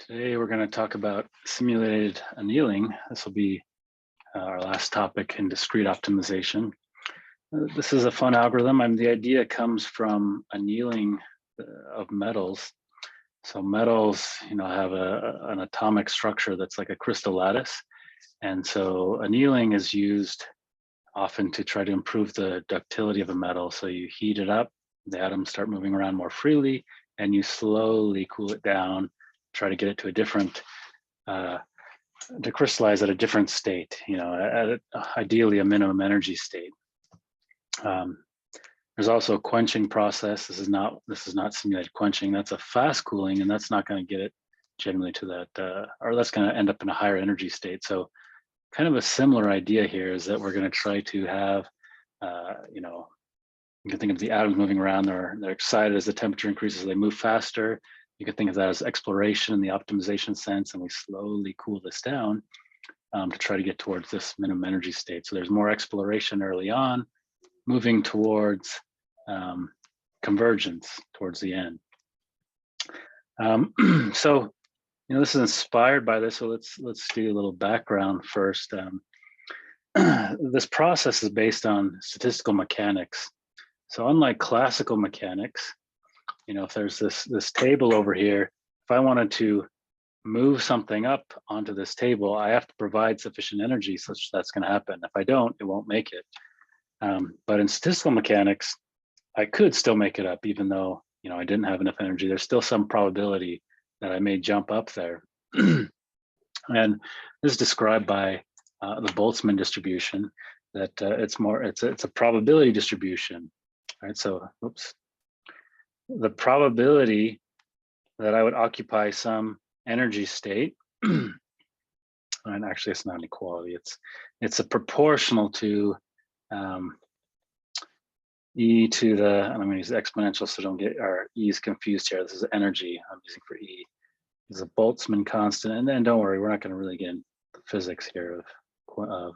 Today we're going to talk about simulated annealing. This will be our last topic in discrete optimization. This is a fun algorithm. The idea comes from annealing of metals. So metals, have an atomic structure that's like a crystal lattice. And so annealing is used often to try to improve the ductility of a metal. So you heat it up, the atoms start moving around more freely, and you slowly cool it down, try to get it to a different, to crystallize at a different state, ideally a minimum energy state. There's also a quenching process. This is not simulated quenching. That's a fast cooling, and that's not going to get it generally to that, or that's going to end up in a higher energy state. So kind of a similar idea here is that we're going to try to have, you can think of the atoms moving around. They're excited as the temperature increases. They move faster. You can think of that as exploration in the optimization sense, and we slowly cool this down to try to get towards this minimum energy state. So there's more exploration early on, moving towards convergence towards the end. So, this is inspired by this. So let's do a little background first. This process is based on statistical mechanics. So unlike classical mechanics, if there's this table over here, if I wanted to move something up onto this table, I have to provide sufficient energy such that's going to happen. If I don't, it won't make it. But in statistical mechanics, I could still make it up, even though I didn't have enough energy. There's still some probability that I may jump up there. And this is described by the Boltzmann distribution, that it's a probability distribution, right? So, oops. The probability that I would occupy some energy state, and actually it's not an equality, it's a proportional to e to the, and I'm going to use the exponential so don't get our e's confused here. This is energy I'm using for e. This is a Boltzmann constant, and then don't worry, we're not going to really get into the physics here of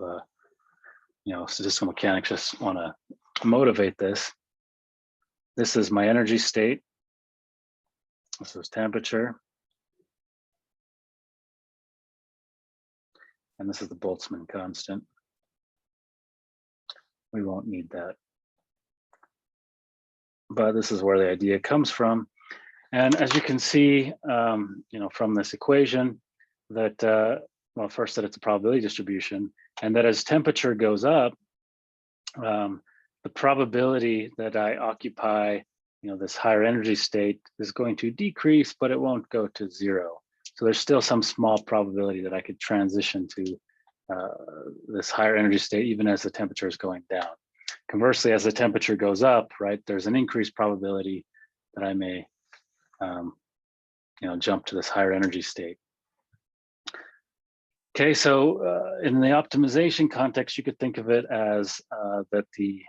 statistical mechanics. Just want to motivate this. This is my energy state. This is temperature. And this is the Boltzmann constant. We won't need that. But this is where the idea comes from. And as you can see, from this equation, that, well, first that it's a probability distribution, and that as temperature goes up, the probability that I occupy, this higher energy state is going to decrease, but it won't go to zero. So there's still some small probability that I could transition to this higher energy state, even as the temperature is going down. Conversely, as the temperature goes up, right, there's an increased probability that I may, jump to this higher energy state. Okay, so in the optimization context, you could think of it as that the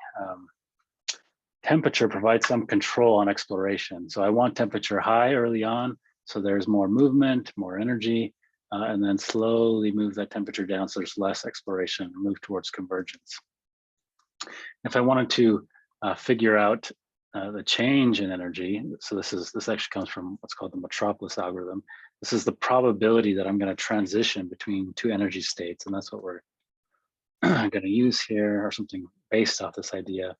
temperature provides some control on exploration. So I want temperature high early on, so there's more movement, more energy, and then slowly move that temperature down so there's less exploration, move towards convergence. If I wanted to figure out the change in energy, so this actually comes from what's called the Metropolis algorithm. This is the probability that I'm going to transition between two energy states, and that's what we're going to use here, or something based off this idea.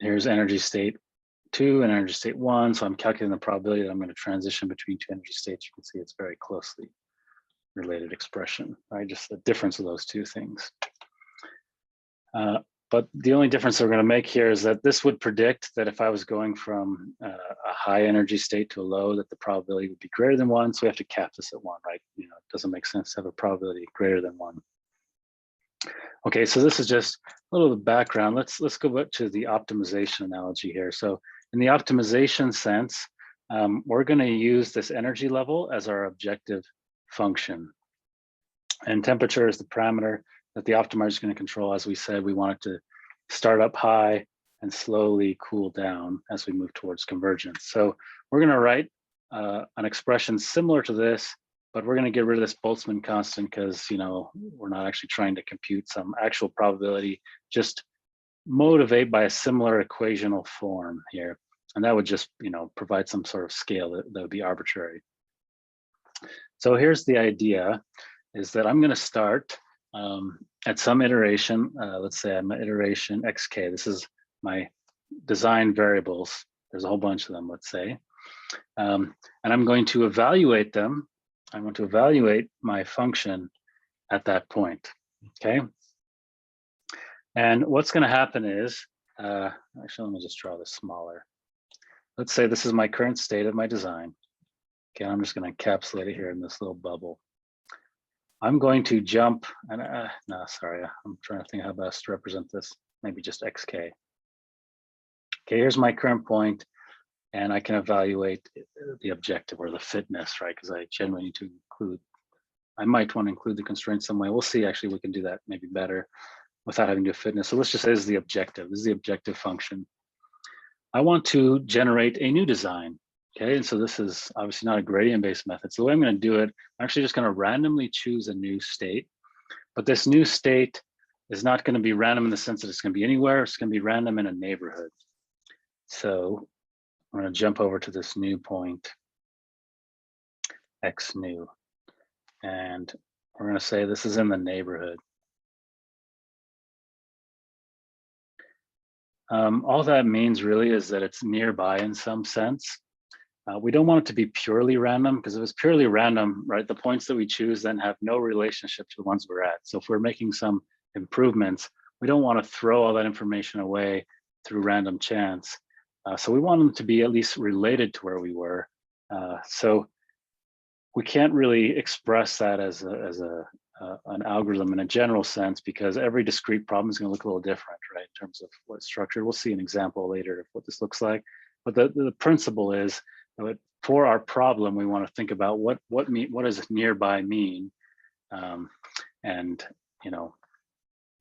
Here's energy state 2 and energy state 1, so I'm calculating the probability that I'm going to transition between two energy states. You can see it's very closely related expression, right? Just the difference of those two things. But the only difference that we're going to make here is that this would predict that if I was going from a high energy state to a low, that the probability would be greater than 1. So we have to cap this at 1, right? It doesn't make sense to have a probability greater than 1. Okay, so this is just a little background. Let's go back to the optimization analogy here. So in the optimization sense, we're going to use this energy level as our objective function. And temperature is the parameter that the optimizer is going to control. As we said, we want it to start up high and slowly cool down as we move towards convergence. So we're going to write an expression similar to this, but we're going to get rid of this Boltzmann constant because, we're not actually trying to compute some actual probability, just motivate by a similar equational form here. And that would just, provide some sort of scale that would be arbitrary. So here's the idea, is that I'm going to start at some iteration. Let's say I'm at iteration xk. This is my design variables. There's a whole bunch of them, let's say. And I'm going to evaluate them. I want to evaluate my function at that point, okay? And what's going to happen is, actually, let me just draw this smaller. Let's say this is my current state of my design. Okay, I'm just going to encapsulate it here in this little bubble. I'm going to jump, and no, sorry, I'm trying to think how best to represent this. Maybe just xk. Okay, here's my current point, and I can evaluate the objective or the fitness, right? Because I generally need to include, I might want to include the constraint some way. We'll see, actually, we can do that maybe better without having to do fitness. So let's just say this is the objective. This is the objective function. I want to generate a new design. Okay, and so this is obviously not a gradient-based method. So the way I'm going to do it, I'm actually just going to randomly choose a new state. But this new state is not going to be random in the sense that it's going to be anywhere. It's going to be random in a neighborhood. So I'm going to jump over to this new point, x new, and we're going to say this is in the neighborhood. All that means really is that it's nearby in some sense. We don't want it to be purely random, because if it's purely random, right, the points that we choose then have no relationship to the ones we're at. So if we're making some improvements, we don't want to throw all that information away through random chance. So we want them to be at least related to where we were. So we can't really express that as an algorithm in a general sense, because every discrete problem is going to look a little different, right, in terms of what's structured. We'll see an example later of what this looks like. But the principle is that for our problem, we want to think about what does nearby mean, and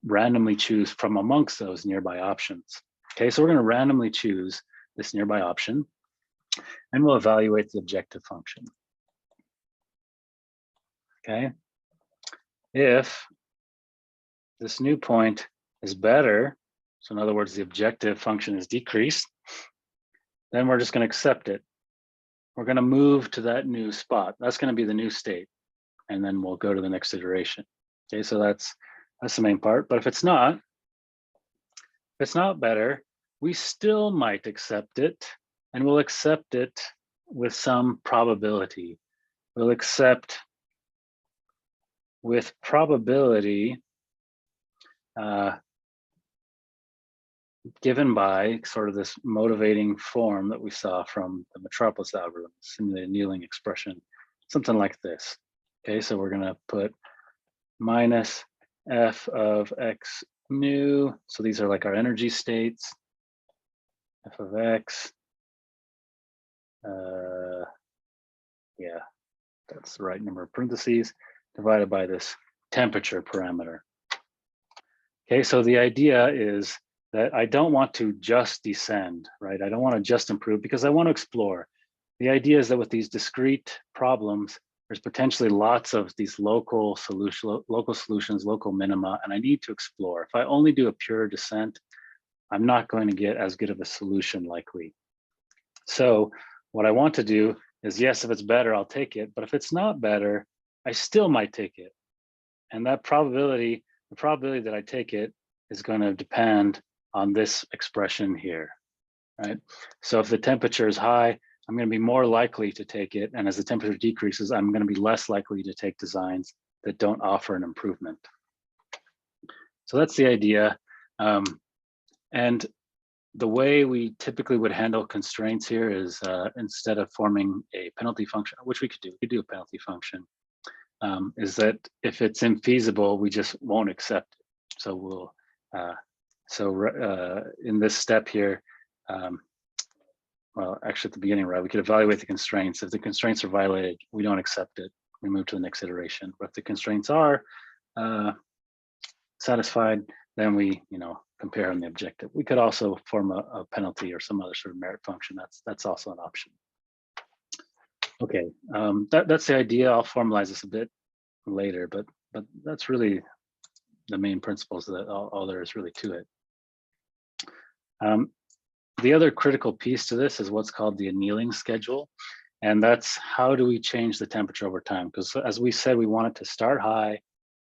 randomly choose from amongst those nearby options. Okay, so we're going to randomly choose this nearby option, and we'll evaluate the objective function. Okay, if this new point is better, so in other words, the objective function is decreased, then we're just going to accept it. We're going to move to that new spot. That's going to be the new state, and then we'll go to the next iteration. Okay, so that's the main part. But if it's not better, we still might accept it, and we'll accept it with some probability. We'll accept with probability given by sort of this motivating form that we saw from the Metropolis algorithm, simulated annealing expression, something like this. Okay, so we're going to put minus f of x new. So these are like our energy states. F of x. Yeah, that's the right number of parentheses, divided by this temperature parameter. Okay, so the idea is that I don't want to just descend, right? I don't want to just improve, because I want to explore. The idea is that with these discrete problems, there's potentially lots of these local solutions, local minima, and I need to explore. If I only do a pure descent, I'm not going to get as good of a solution likely. So what I want to do is, yes, if it's better, I'll take it. But if it's not better, I still might take it. And that probability, the probability that I take it, is going to depend on this expression here, right? So if the temperature is high, I'm going to be more likely to take it. And as the temperature decreases, I'm going to be less likely to take designs that don't offer an improvement. So that's the idea. And the way we typically would handle constraints here is instead of forming a penalty function, which we could do a penalty function, is that if it's infeasible, we just won't accept it. So we'll, in this step here, well, actually at the beginning, right, we could evaluate the constraints. If the constraints are violated, we don't accept it. We move to the next iteration. But if the constraints are satisfied, then we, compare on the objective. We could also form a penalty or some other sort of merit function. That's also an option. Okay, that's the idea. I'll formalize this a bit later, but that's really the main principles. That all there is really to it. The other critical piece to this is what's called the annealing schedule. And that's how do we change the temperature over time? Because as we said, we want it to start high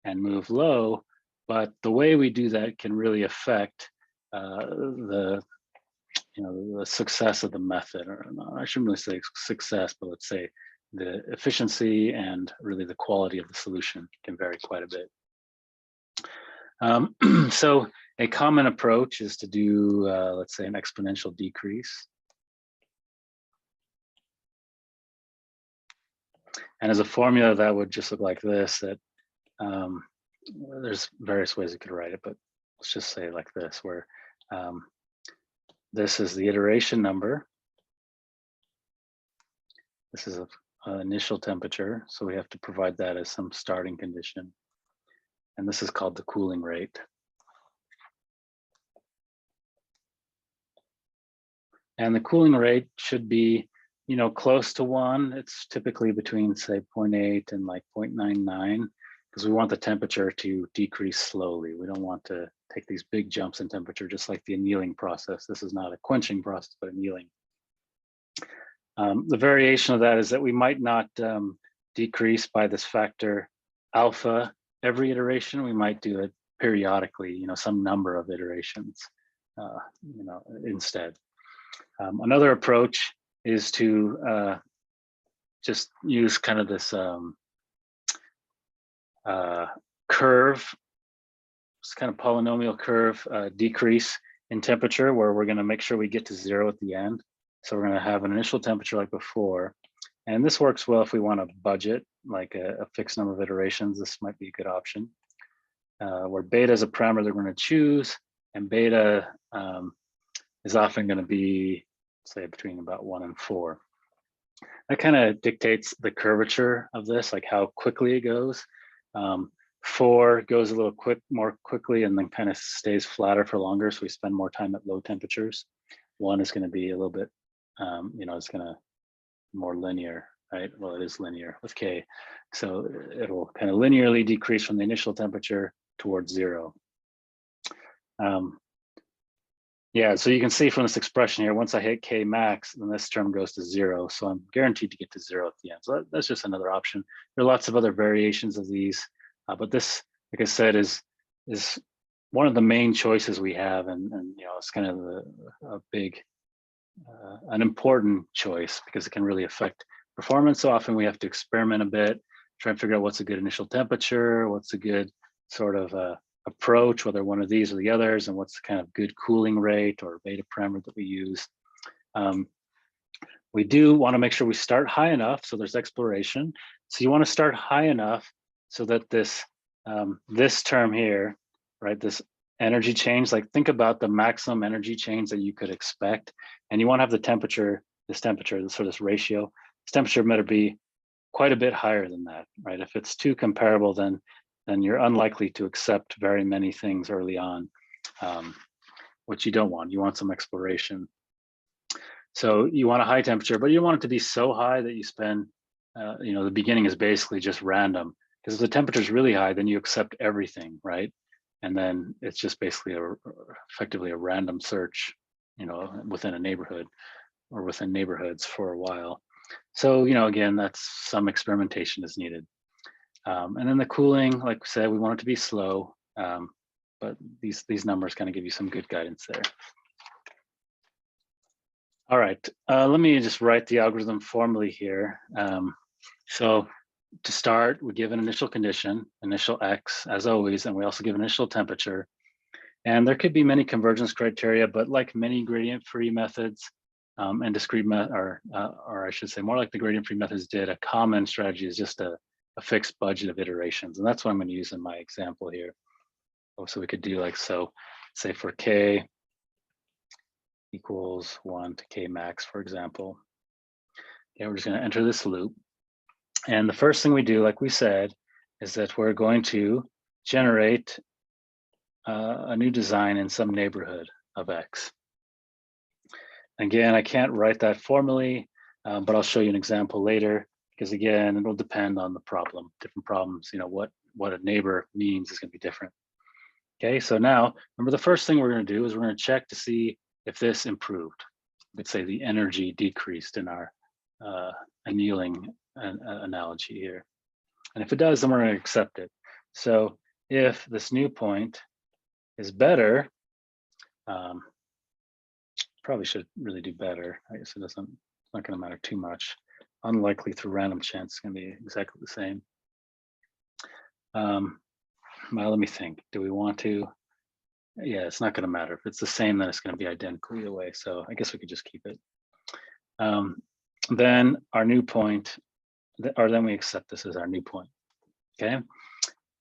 and move low, but the way we do that can really affect the success of the method, or I shouldn't really say success, but let's say the efficiency and really the quality of the solution can vary quite a bit. So a common approach is to do, let's say, an exponential decrease. And as a formula, that would just look like this, that there's various ways you could write it, but let's just say like this, where this is the iteration number. This is an initial temperature, so we have to provide that as some starting condition. And this is called the cooling rate. And the cooling rate should be, close to 1. It's typically between, say, 0.8 and like 0.99, because we want the temperature to decrease slowly. We don't want to take these big jumps in temperature, just like the annealing process. This is not a quenching process, but annealing. The variation of that is that we might not decrease by this factor alpha every iteration. We might do it periodically, some number of iterations, instead. Another approach is to just use kind of this curve, this kind of polynomial curve decrease in temperature, where we're going to make sure we get to 0 at the end. So we're going to have an initial temperature like before. And this works well if we want to budget like a fixed number of iterations. This might be a good option. Where beta is a parameter they're going to choose, and beta is often going to be, say, between about 1 and 4. That kind of dictates the curvature of this, like how quickly it goes. 4 goes a little more quickly, and then kind of stays flatter for longer, so we spend more time at low temperatures. 1 is going to be a little bit, it's going to more linear, right? Well, it is linear with K. So it'll kind of linearly decrease from the initial temperature towards 0. Yeah, so you can see from this expression here, once I hit K max, then this term goes to 0. So I'm guaranteed to get to 0 at the end. So that's just another option. There are lots of other variations of these, but this, like I said, is one of the main choices we have, and it's kind of a big, an important choice, because it can really affect performance. So often we have to experiment a bit, try and figure out what's a good initial temperature, what's a good sort of approach, whether one of these or the others, and what's the kind of good cooling rate or beta parameter that we use. We do want to make sure we start high enough, so there's exploration. So you want to start high enough so that this this term here, right, this energy change, like think about the maximum energy change that you could expect, and you want to have the temperature, this ratio, this temperature better be quite a bit higher than that, right? If it's too comparable, then you're unlikely to accept very many things early on, which you don't want. You want some exploration. So you want a high temperature, but you don't want it to be so high that you spend, the beginning is basically just random. Because if the temperature is really high, then you accept everything, right? And then it's just basically effectively a random search, within a neighborhood or within neighborhoods for a while. So, again, that's some experimentation is needed. And then the cooling, like we said, we want it to be slow, but these numbers kind of give you some good guidance there. All right, let me just write the algorithm formally here. So to start, we give an initial condition, initial X, as always, and we also give initial temperature. And there could be many convergence criteria, but like many gradient-free methods and discrete or I should say more like the gradient-free methods did, a common strategy is just a fixed budget of iterations. And that's what I'm going to use in my example here. So we could do like so, say for K equals 1 to K max, for example. Okay, we're just going to enter this loop. And the first thing we do, like we said, is that we're going to generate a new design in some neighborhood of X. Again, I can't write that formally, but I'll show you an example later, because again, it'll depend on the problem. Different problems, what a neighbor means is going to be different. Okay, so now remember the first thing we're going to do is we're going to check to see if this improved. Let's say the energy decreased in our annealing analogy here. And if it does, then we're going to accept it. So if this new point is better, probably should really do better. I guess it's not going to matter too much. Unlikely through random chance is going to be exactly the same. Well, let me think. Do we want to? Yeah, it's not going to matter. If it's the same, then it's going to be identical either way. So I guess we could just keep it. Then our new point, or then we accept this as our new point. Okay.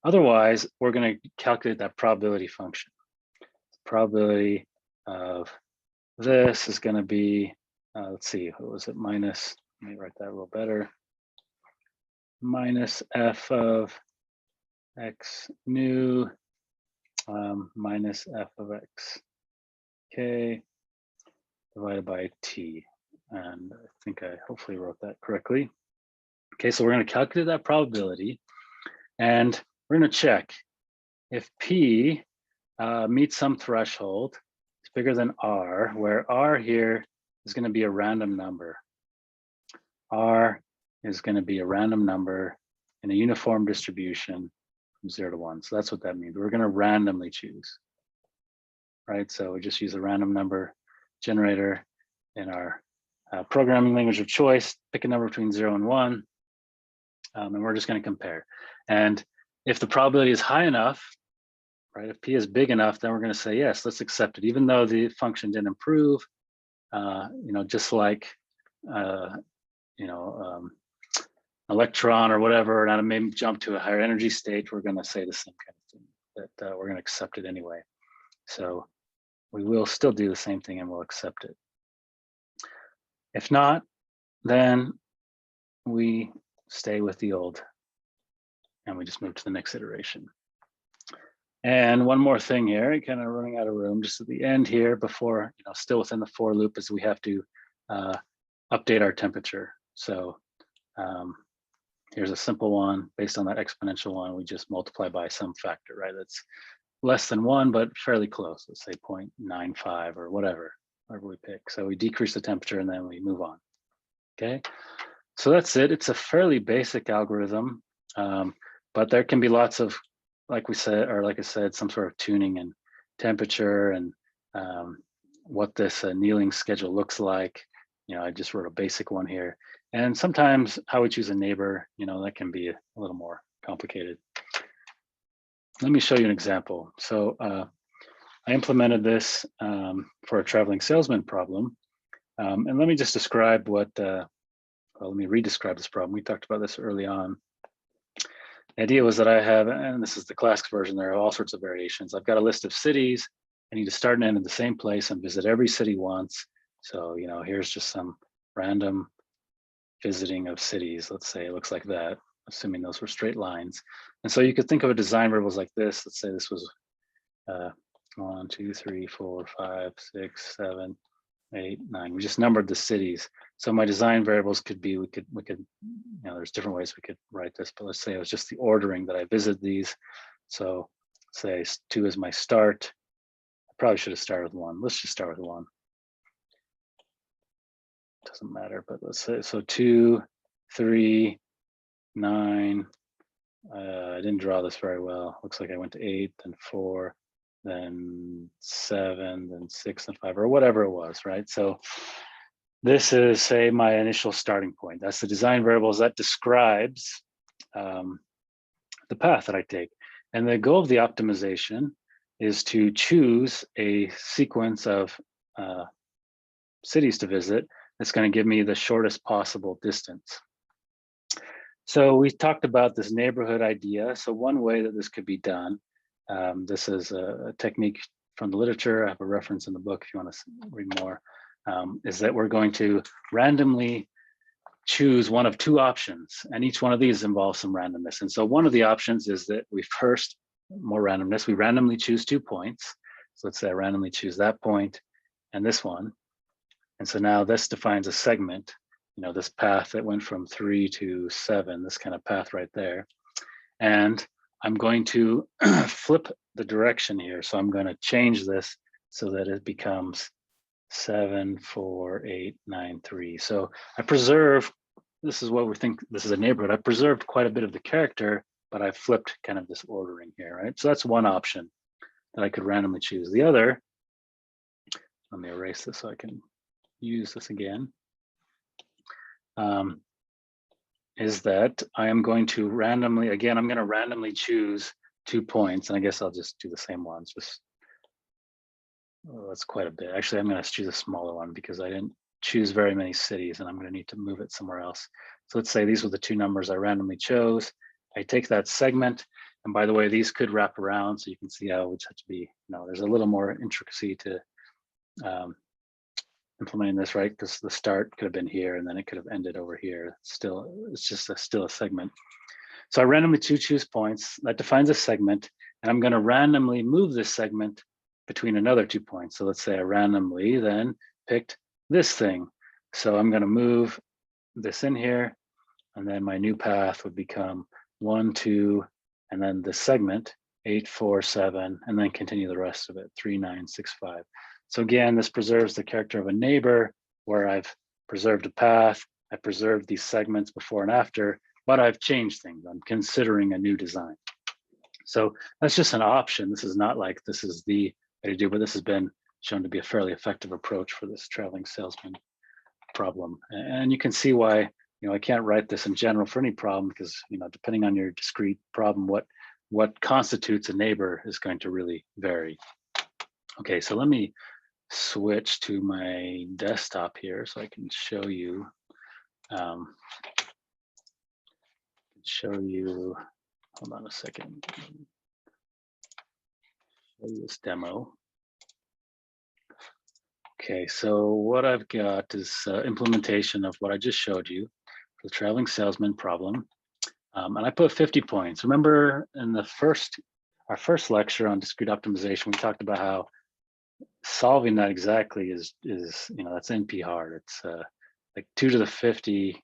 Otherwise, we're going to calculate that probability function. Probability of this is going to be, let's see, what was it? Minus, let me write that a little better. Minus f of x new minus f of x k divided by t. And I think I hopefully wrote that correctly. Okay, so we're going to calculate that probability, and we're going to check if p meets some threshold, it's bigger than r, where r here is going to be a random number. R is going to be a random number in a uniform distribution from 0 to 1. So that's what that means. We're going to randomly choose, right? So we just use a random number generator in our programming language of choice, pick a number between 0 and 1, and we're just going to compare. And if the probability is high enough, right, if p is big enough, then we're going to say, yes, let's accept it, even though the function didn't improve, just like, electron or whatever, and maybe jump to a higher energy state, we're going to say the same kind of thing, that we're going to accept it anyway. So we will still do the same thing and we'll accept it. If not, then we stay with the old and we just move to the next iteration. And one more thing here, kind of running out of room, just at the end here before, still within the for loop, is we have to update our temperature. So here's a simple one based on that exponential one. We just multiply by some factor, right? That's less than 1, but fairly close. Let's say 0.95 or whatever we pick. So we decrease the temperature and then we move on. Okay, so that's it. It's a fairly basic algorithm, but there can be lots of, like I said, some sort of tuning and temperature and what this annealing schedule looks like. I just wrote a basic one here. And sometimes how we choose a neighbor, that can be a little more complicated. Let me show you an example. So I implemented this for a traveling salesman problem. And let me just describe what, let me re-describe this problem. We talked about this early on. The idea was that I have, and this is the classic version, there are all sorts of variations. I've got a list of cities. I need to start and end in the same place and visit every city once. So, here's just some random visiting of cities. Let's say it looks like that, assuming those were straight lines. And so you could think of a design variables like this. Let's say this was 1, 2, 3, 4, 5, 6, 7, 8, 9. We just numbered the cities. So my design variables could be, we could, there's different ways we could write this, but let's say it was just the ordering that I visit these. So say 2 is my start. I probably should have started with 1. Let's just start with 1. Doesn't matter, but let's say, so 2, 3, 9. I didn't draw this very well. Looks like I went to 8, then 4, then 7, then 6, and 5, or whatever it was, right? So this is, say, my initial starting point. That's the design variables that describes the path that I take. And the goal of the optimization is to choose a sequence of cities to visit that's going to give me the shortest possible distance. So we talked about this neighborhood idea. So one way that this could be done, this is a technique from the literature. I have a reference in the book if you want to read more, is that we're going to randomly choose one of 2 options, and each one of these involves some randomness. And so one of the options is that we first, more randomness, we randomly choose 2 points. So let's say I randomly choose that point and this one. And so now this defines a segment, this path that went from 3 to 7, this kind of path right there. And I'm going to flip the direction here. So I'm going to change this so that it becomes 7, 4, 8, 9, 3. So I preserve, this is what we think, this is a neighborhood. I preserved quite a bit of the character, but I flipped kind of this ordering here, right? So that's one option that I could randomly choose. The other, let me erase this so I can use this again, is that I am going to randomly, again, I'm going to randomly choose 2 points. And I guess I'll just do the same ones. Just, oh, that's quite a bit. Actually, I'm going to choose a smaller one because I didn't choose very many cities and I'm going to need to move it somewhere else. So let's say these were the 2 numbers I randomly chose. I take that segment. And by the way, these could wrap around. So you can see how it would have to be, you know, there's a little more intricacy to implementing this, right? Because the start could have been here and then it could have ended over here. Still, it's just still a segment. So I randomly choose points. That defines a segment. And I'm going to randomly move this segment between another 2 points. So let's say I randomly then picked this thing. So I'm going to move this in here. And then my new path would become 1, 2, and then the segment 8, 4, 7, and then continue the rest of it 3, 9, 6, 5. So again, this preserves the character of a neighbor where I've preserved a path. I preserved these segments before and after, but I've changed things. I'm considering a new design. So that's just an option. This is not like this is the way to do, but this has been shown to be a fairly effective approach for this traveling salesman problem. And you can see why, you know, I can't write this in general for any problem because, you know, depending on your discrete problem, what constitutes a neighbor is going to really vary. Okay, so let me switch to my desktop here so I can show you hold on a second, show you this demo. Okay, so what I've got is implementation of what I just showed you for the traveling salesman problem. And I put 50 points. Remember in our first lecture on discrete optimization, we talked about how solving that exactly is you know, that's NP hard. It's like 2 to the 50,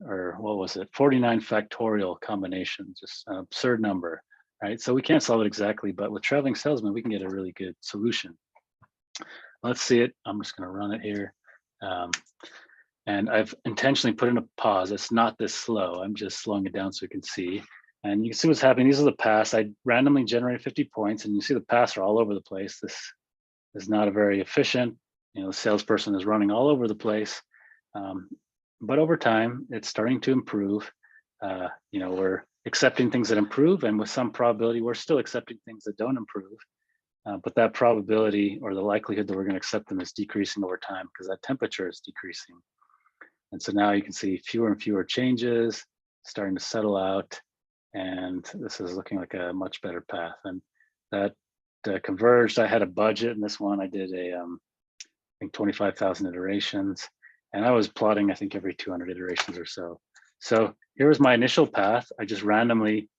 or what was it, 49 factorial combination, just an absurd number, right? So we can't solve it exactly, but with traveling salesman, we can get a really good solution. Let's see it. I'm just going to run it here. And I've intentionally put in a pause. It's not this slow. I'm just slowing it down so you can see. And you can see what's happening. These are the paths. I randomly generated 50 points, and you see the paths are all over the place. This is not a very efficient, you know, the salesperson is running all over the place. But over time, it's starting to improve. You know, we're accepting things that improve, and with some probability, we're still accepting things that don't improve. But that probability or the likelihood that we're going to accept them is decreasing over time because that temperature is decreasing. And so now you can see fewer and fewer changes starting to settle out. And this is looking like a much better path. And that converged. I had a budget in this one. I did I think 25,000 iterations. And I was plotting, I think, every 200 iterations or so. So here was my initial path. I just randomly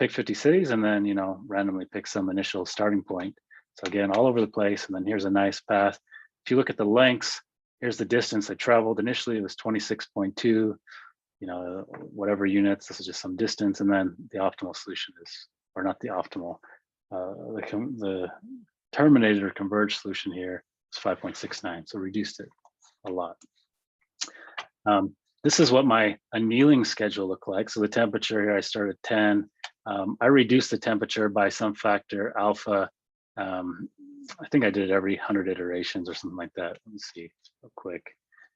picked 50 cities and then, you know, randomly picked some initial starting point. So again, all over the place. And then here's a nice path. If you look at the lengths, here's the distance I traveled. Initially, it was 26.2, you know, whatever units. This is just some distance. And then the optimal solution is, or not the optimal, the terminated or converged solution here is 5.69. So reduced it a lot. This is what my annealing schedule looked like. So the temperature here, I started at 10. I reduced the temperature by some factor alpha. I think I did it every 100 iterations or something like that. Let me see real quick.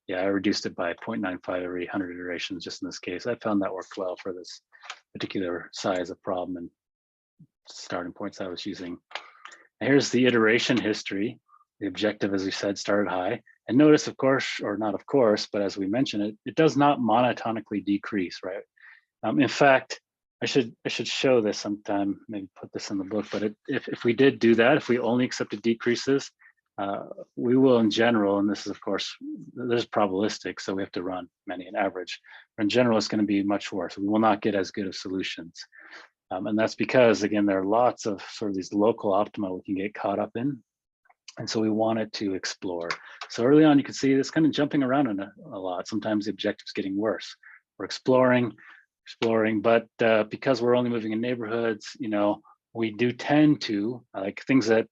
Yeah, I reduced it by 0.95 every 100 iterations just in this case. I found that worked well for this particular size of problem and starting points I was using. And here's the iteration history. The objective, as we said, started high. And notice, of course, or not of course, but as we mentioned, it does not monotonically decrease, right? In fact, I should show this sometime, maybe put this in the book, but if we did do that, if we only accepted decreases, we will in general, and this is of course, there's probabilistic, so we have to run many an average, but in general, it's going to be much worse. We will not get as good of solutions. And that's because, again, there are lots of sort of these local optima we can get caught up in. And so we wanted to explore. So early on, you can see this kind of jumping around a lot. Sometimes the objective's getting worse. We're exploring, but because we're only moving in neighborhoods, you know, we do tend to, like things that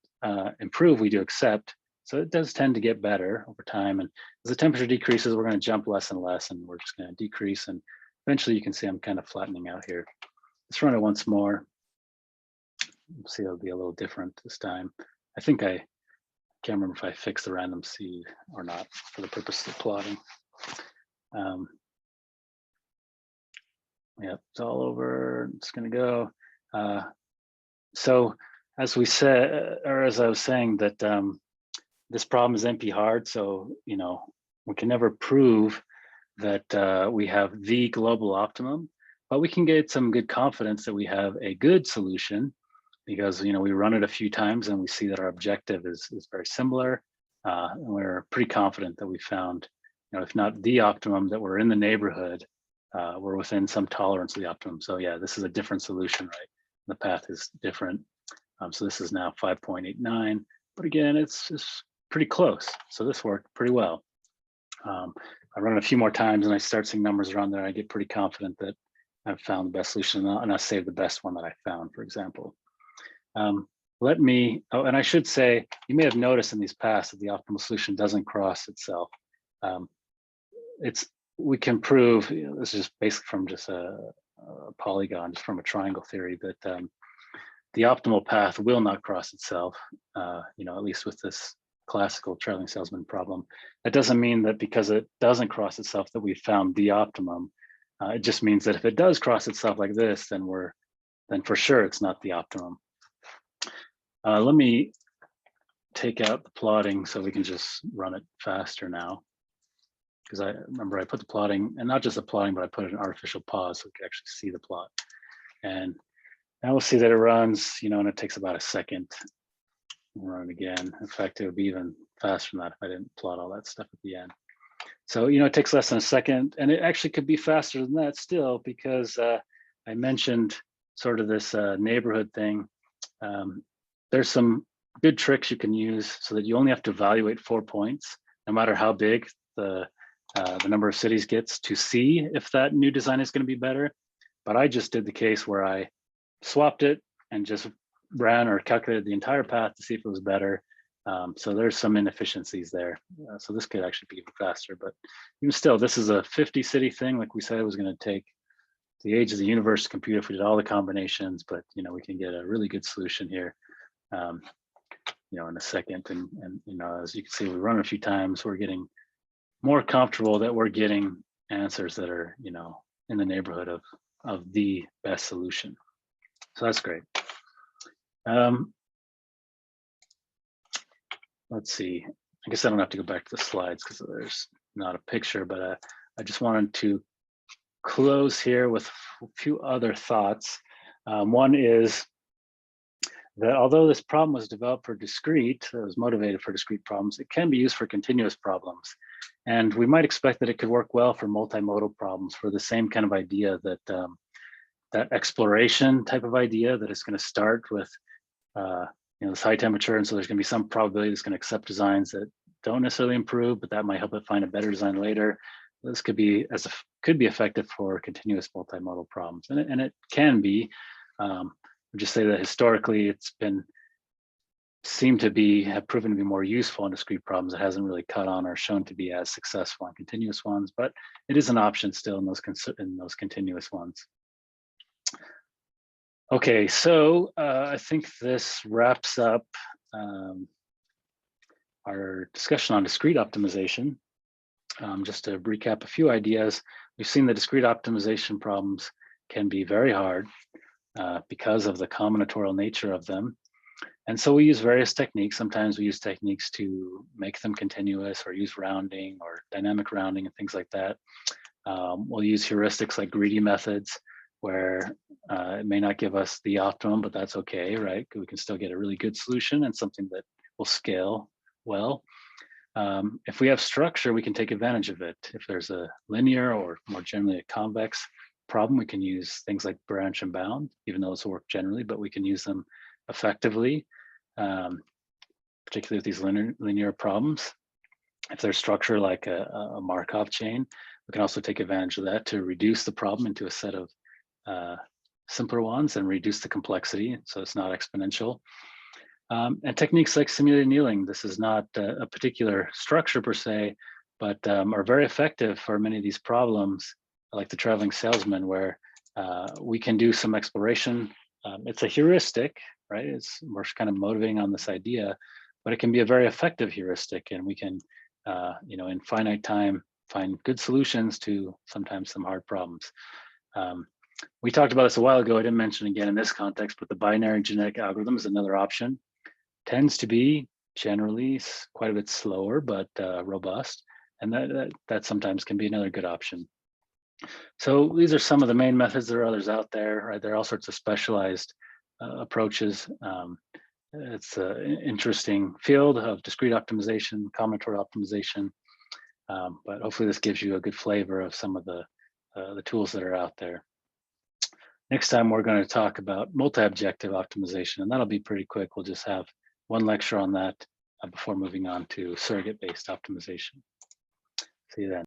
improve, we do accept. So it does tend to get better over time. And as the temperature decreases, we're going to jump less and less, and we're just going to decrease. And eventually you can see I'm kind of flattening out here. Let's run it once more. See, it'll be a little different this time. I think I can't remember if I fixed the random seed or not for the purpose of plotting. Yep, it's all over. It's going to go. So as we said, or as I was saying, that this problem is NP hard. So, we can never prove that we have the global optimum, but we can get some good confidence that we have a good solution because, we run it a few times and we see that our objective is very similar. And we're pretty confident that we found, if not the optimum, that we're in the neighborhood. We're within some tolerance of the optimum. So yeah, this is a different solution, right? The path is different. So this is now 5.89, but again, it's pretty close. So this worked pretty well. I run it a few more times and I start seeing numbers around there. I get pretty confident that I've found the best solution and I save the best one that I found, for example. And I should say, you may have noticed in these paths that the optimal solution doesn't cross itself. We can prove, this is just basically from just a polygon, just from a triangle theory, that the optimal path will not cross itself, at least with this classical traveling salesman problem. That doesn't mean that because it doesn't cross itself that we found the optimum. It just means that if it does cross itself like this, then for sure it's not the optimum. Let me take out the plotting so we can just run it faster now. Because I remember I put the plotting, and not just the plotting, but I put an artificial pause so we can actually see the plot. And now we'll see that it runs, and it takes about a second. We'll run it again. In fact, it would be even faster than that if I didn't plot all that stuff at the end. So, it takes less than a second, and it actually could be faster than that still, because I mentioned sort of this neighborhood thing. There's some good tricks you can use so that you only have to evaluate 4 points, no matter how big the number of cities gets, to see if that new design is going to be better. But I just did the case where I swapped it and just ran or calculated the entire path to see if it was better. So there's some inefficiencies there. So this could actually be even faster, but even still, this is a 50 city thing. Like we said, it was going to take the age of the universe to compute if we did all the combinations, but we can get a really good solution here. In a second, and as you can see, we run it a few times, we're getting more comfortable that we're getting answers that are in the neighborhood of the best solution. So that's great. Let's see. I guess I don't have to go back to the slides because there's not a picture, but I just wanted to close here with a few other thoughts. One is that although this problem was developed for discrete, it was motivated for discrete problems, it can be used for continuous problems. And we might expect that it could work well for multimodal problems for the same kind of idea that that exploration type of idea, that it's going to start with this high temperature, and so there's going to be some probability it's going to accept designs that don't necessarily improve, but that might help it find a better design later. This could be effective for continuous multimodal problems, and it can be. We'll just say that historically it's seemed to have proven to be more useful in discrete problems. It hasn't really caught on or shown to be as successful in continuous ones, but it is an option still in those continuous ones. Okay, so I think this wraps up our discussion on discrete optimization. Just to recap a few ideas, we've seen that discrete optimization problems can be very hard because of the combinatorial nature of them. And so we use various techniques. Sometimes we use techniques to make them continuous, or use rounding or dynamic rounding and things like that. We'll use heuristics like greedy methods, where it may not give us the optimum, but that's okay, right? We can still get a really good solution and something that will scale well. If we have structure, we can take advantage of it. If there's a linear or more generally a convex problem, we can use things like branch and bound, even though those work generally, but we can use them effectively, particularly with these linear problems. If there's structure like a Markov chain, we can also take advantage of that to reduce the problem into a set of simpler ones and reduce the complexity so it's not exponential. And techniques like simulated annealing. This is not a particular structure per se, but are very effective for many of these problems, like the traveling salesman, where we can do some exploration. It's a heuristic, right? We're kind of motivating on this idea, but it can be a very effective heuristic, and we can, in finite time, find good solutions to sometimes some hard problems. We talked about this a while ago. I didn't mention again in this context, but the binary genetic algorithm is another option. Tends to be generally quite a bit slower, but robust, and that sometimes can be another good option. So these are some of the main methods. There are others out there, right? There are all sorts of specialized approaches. It's an interesting field of discrete optimization, combinatorial optimization, but hopefully this gives you a good flavor of some of the tools that are out there. Next time, we're going to talk about multi-objective optimization, and that'll be pretty quick. We'll just have one lecture on that before moving on to surrogate-based optimization. See you then.